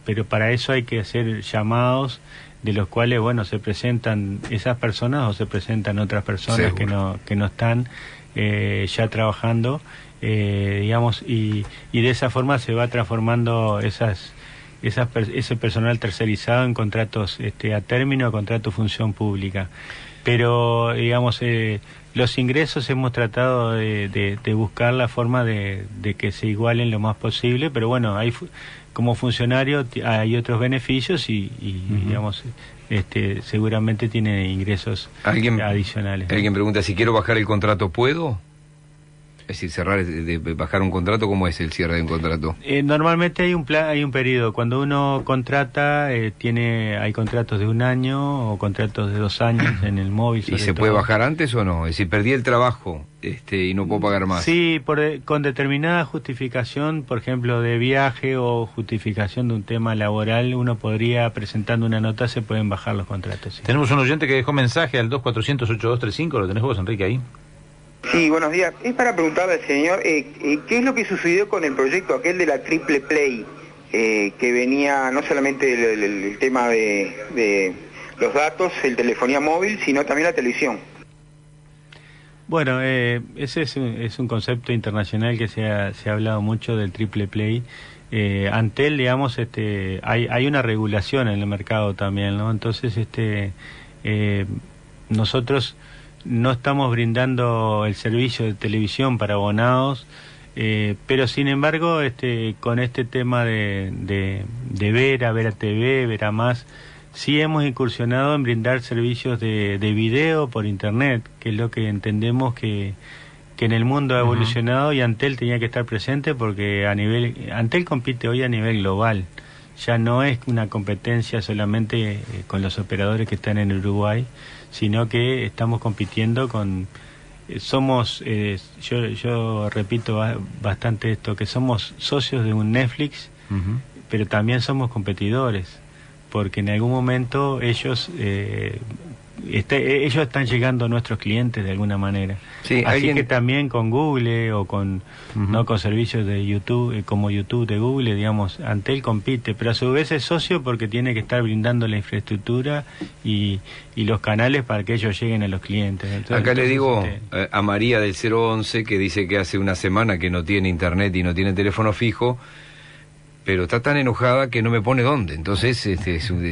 [SPEAKER 2] pero para eso hay que hacer llamados de los cuales, bueno, se presentan esas personas o se presentan otras personas que no están ya trabajando, digamos, y de esa forma se va transformando ese personal tercerizado en contratos a término, contrato función pública. Pero, digamos, los ingresos hemos tratado de buscar la forma de que se igualen lo más posible, pero bueno, como funcionario hay otros beneficios y digamos, seguramente tiene ingresos adicionales.
[SPEAKER 1] Alguien pregunta, si quiero bajar el contrato, ¿puedo? Es decir, bajar un contrato, ¿cómo es el cierre de un contrato?
[SPEAKER 2] Normalmente hay un periodo. Cuando uno contrata, hay contratos de 1 año o contratos de 2 años en el móvil.
[SPEAKER 1] ¿Y se puede bajar antes o no? Es decir, perdí el trabajo y no puedo pagar más.
[SPEAKER 2] Sí, con determinada justificación, por ejemplo, de viaje o justificación de un tema laboral, uno podría, presentando una nota, se pueden bajar los contratos. Sí.
[SPEAKER 3] Tenemos un oyente que dejó mensaje al 2400-8235, ¿lo tenés vos, Enrique, ahí?
[SPEAKER 5] Sí, buenos días. Es para preguntarle al señor, ¿qué es lo que sucedió con el proyecto aquel de la Triple Play? Que venía no solamente el tema de los datos, el telefonía móvil, sino también la televisión.
[SPEAKER 2] Bueno, ese es un concepto internacional que se ha hablado mucho del Triple Play. Antel, digamos, hay una regulación en el mercado también, ¿no? Entonces, nosotros no estamos brindando el servicio de televisión para abonados, pero sin embargo, con este tema de Vera TV, Veramás, Sí hemos incursionado en brindar servicios de video por internet, que es lo que entendemos que en el mundo ha evolucionado, y Antel tenía que estar presente porque Antel compite hoy a nivel global. Ya no es una competencia solamente con los operadores que están en Uruguay, sino que estamos compitiendo con... somos, yo repito bastante esto, que somos socios de un Netflix, pero también somos competidores, porque en algún momento ellos están llegando a nuestros clientes de alguna manera.
[SPEAKER 1] Sí,
[SPEAKER 2] así que también con Google o con no con servicios de YouTube, como YouTube de Google, digamos, Antel compite, pero a su vez es socio porque tiene que estar brindando la infraestructura y los canales para que ellos lleguen a los clientes.
[SPEAKER 1] Acá le digo a María del 011, que dice que hace una semana que no tiene internet y no tiene teléfono fijo, pero está tan enojada que no me pone dónde. Entonces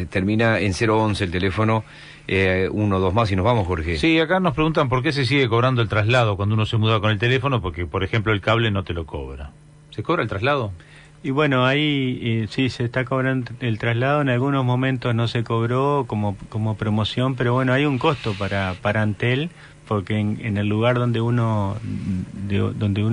[SPEAKER 1] termina en 011 el teléfono. 1 o 2 más y nos vamos, Jorge.
[SPEAKER 3] Sí, acá nos preguntan por qué se sigue cobrando el traslado cuando uno se muda con el teléfono, porque, por ejemplo, el cable no te lo cobra. ¿Se cobra el traslado?
[SPEAKER 2] Y bueno, ahí sí se está cobrando el traslado. En algunos momentos no se cobró como promoción, pero bueno, hay un costo para Antel, porque en el lugar donde uno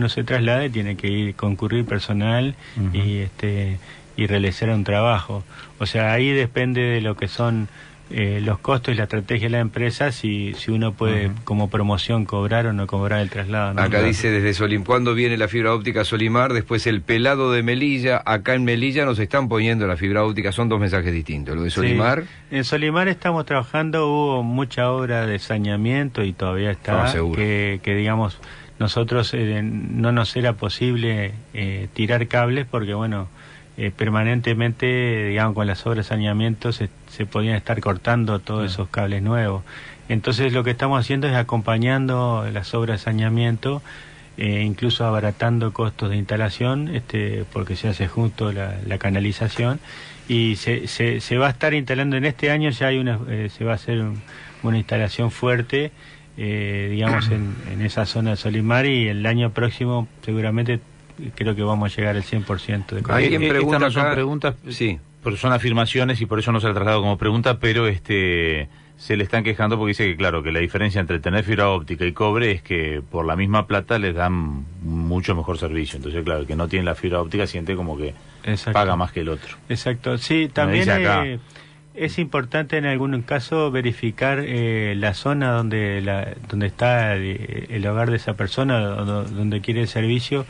[SPEAKER 2] se traslade tiene que concurrir personal y realizar un trabajo. O sea, ahí depende de lo que son los costos y la estrategia de la empresa, si uno puede como promoción cobrar o no cobrar el traslado, ¿no?
[SPEAKER 1] Acá dice desde Solimar, ¿cuándo viene la fibra óptica a Solimar? Después el pelado de Melilla. Acá en Melilla nos están poniendo la fibra óptica, son 2 mensajes distintos. Lo de Solimar.
[SPEAKER 2] Sí. En Solimar estamos trabajando, hubo mucha obra de saneamiento y todavía está, que digamos, nosotros no nos era posible tirar cables porque bueno, permanentemente, digamos, con las obras de saneamiento se podían estar cortando todos esos cables nuevos. Entonces lo que estamos haciendo es acompañando las obras de saneamiento, incluso abaratando costos de instalación, porque se hace junto la canalización, y se va a estar instalando en este año. Ya se va a hacer una instalación fuerte, digamos, en esa zona de Solimar, y el año próximo seguramente creo que vamos a llegar al 100% de cobertura.
[SPEAKER 1] Alguien pregunta,
[SPEAKER 3] estas no son preguntas,
[SPEAKER 1] sí,
[SPEAKER 3] pero son afirmaciones y por eso no se ha trasladado como pregunta, pero se le están quejando porque dice que claro, que la diferencia entre tener fibra óptica y cobre es que por la misma plata les dan mucho mejor servicio. Entonces claro, el que no tiene la fibra óptica siente como que paga más que el otro.
[SPEAKER 2] Exacto, sí, también es importante en algún caso verificar la zona donde está el hogar de esa persona, donde quiere el servicio,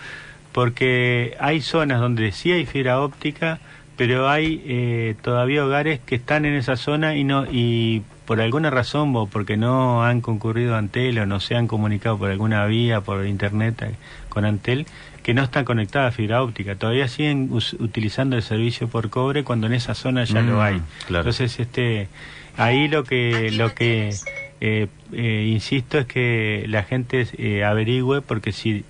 [SPEAKER 2] porque hay zonas donde sí hay fibra óptica, pero hay todavía hogares que están en esa zona y por alguna razón, o porque no han concurrido a Antel o no se han comunicado por alguna vía, por internet con Antel, que no están conectadas a fibra óptica. Todavía siguen utilizando el servicio por cobre cuando en esa zona ya lo hay. Claro. Entonces, ahí lo que insisto es que la gente averigüe, porque si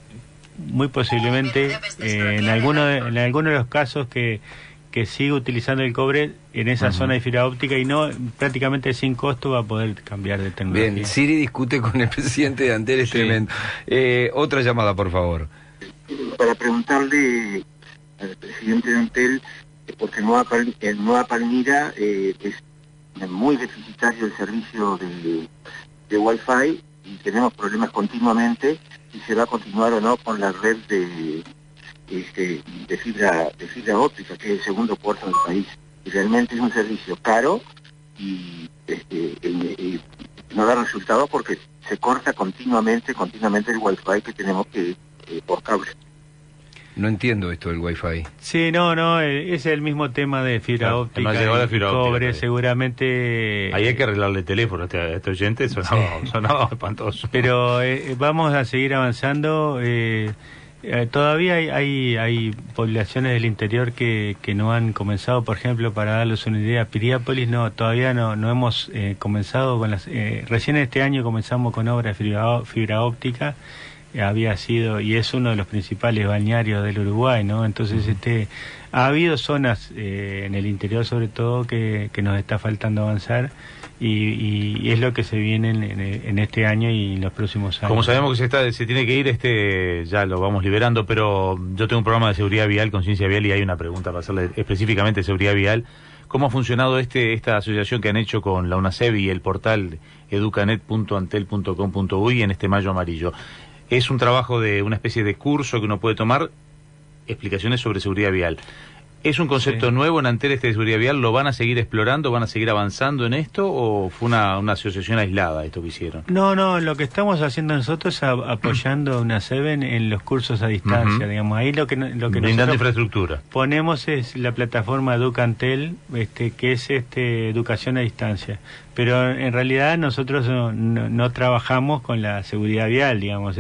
[SPEAKER 2] muy posiblemente en alguno de los casos que sigue utilizando el cobre en esa zona de fibra óptica y no prácticamente sin costo va a poder cambiar de tecnología.
[SPEAKER 1] Bien, Siri discute con el presidente de Antel, es tremendo. Otra llamada, por favor.
[SPEAKER 6] Para preguntarle al presidente de Antel, porque en Nueva Palmira es muy deficitario el servicio de Wi-Fi y tenemos problemas continuamente, si se va a continuar o no con la red de fibra óptica, que es el segundo puerto del país. Y realmente es un servicio caro y no da resultado porque se corta continuamente el Wi-Fi que tenemos por cable.
[SPEAKER 1] No entiendo esto del Wi-Fi.
[SPEAKER 2] Sí, no, es el mismo tema de fibra óptica
[SPEAKER 3] de fibra
[SPEAKER 2] cobre,
[SPEAKER 3] óptica,
[SPEAKER 2] seguramente.
[SPEAKER 3] Ahí hay que arreglarle el teléfono a este oyente, sonaba espantoso.
[SPEAKER 2] Pero vamos a seguir avanzando. Todavía hay poblaciones del interior que no han comenzado, por ejemplo, para darles una idea, Piriápolis todavía no hemos comenzado con las... recién este año comenzamos con obras de fibra óptica. Había sido y es uno de los principales balnearios del Uruguay, ¿no? Entonces ha habido zonas en el interior sobre todo que nos está faltando avanzar y es lo que se viene en este año y en los próximos años.
[SPEAKER 3] Como sabemos que se tiene que ir, ya lo vamos liberando, pero yo tengo un programa de seguridad vial, conciencia vial, y hay una pregunta para hacerle específicamente de seguridad vial cómo ha funcionado esta asociación que han hecho con la UNACEB y el portal educanet.antel.com.uy en este mayo amarillo. Es un trabajo de una especie de curso que uno puede tomar, explicaciones sobre seguridad vial. ¿Es un concepto nuevo en Antel de seguridad vial? ¿Lo van a seguir explorando? ¿Van a seguir avanzando en esto? ¿O fue una asociación aislada esto que hicieron?
[SPEAKER 2] No, lo que estamos haciendo nosotros es apoyando a UNACEB en los cursos a distancia, digamos. Ahí lo que
[SPEAKER 3] brindando infraestructura.
[SPEAKER 2] Ponemos es la plataforma Educantel, que es educación a distancia. Pero en realidad nosotros no trabajamos con la seguridad vial, digamos.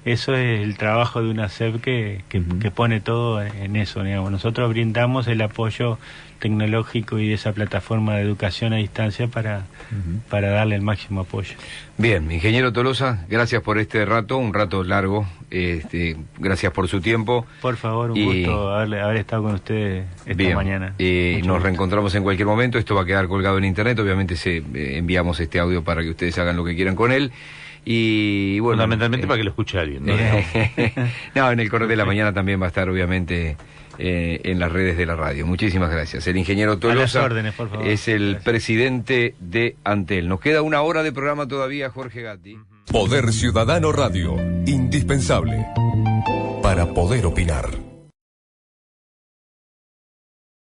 [SPEAKER 2] Eso es el trabajo de UNACEB que pone todo en eso, digamos. Nosotros brindamos el apoyo tecnológico y de esa plataforma de educación a distancia para darle el máximo apoyo.
[SPEAKER 1] Bien, ingeniero Tolosa, gracias por este rato, un rato largo, gracias por su tiempo.
[SPEAKER 2] Por favor, un gusto haber estado con ustedes esta mañana.
[SPEAKER 1] Nos reencontramos en cualquier momento, esto va a quedar colgado en internet, obviamente enviamos este audio para que ustedes hagan lo que quieran con él. Y bueno,
[SPEAKER 3] fundamentalmente para que lo escuche alguien, ¿no?
[SPEAKER 1] No, en el Correo de la Mañana también va a estar obviamente en las redes de la radio. Muchísimas gracias. El ingeniero Tolosa,
[SPEAKER 2] a las órdenes, por favor.
[SPEAKER 1] Es el presidente de Antel. Nos queda una hora de programa todavía, Jorge Gatti.
[SPEAKER 4] Poder Ciudadano Radio, indispensable para poder opinar.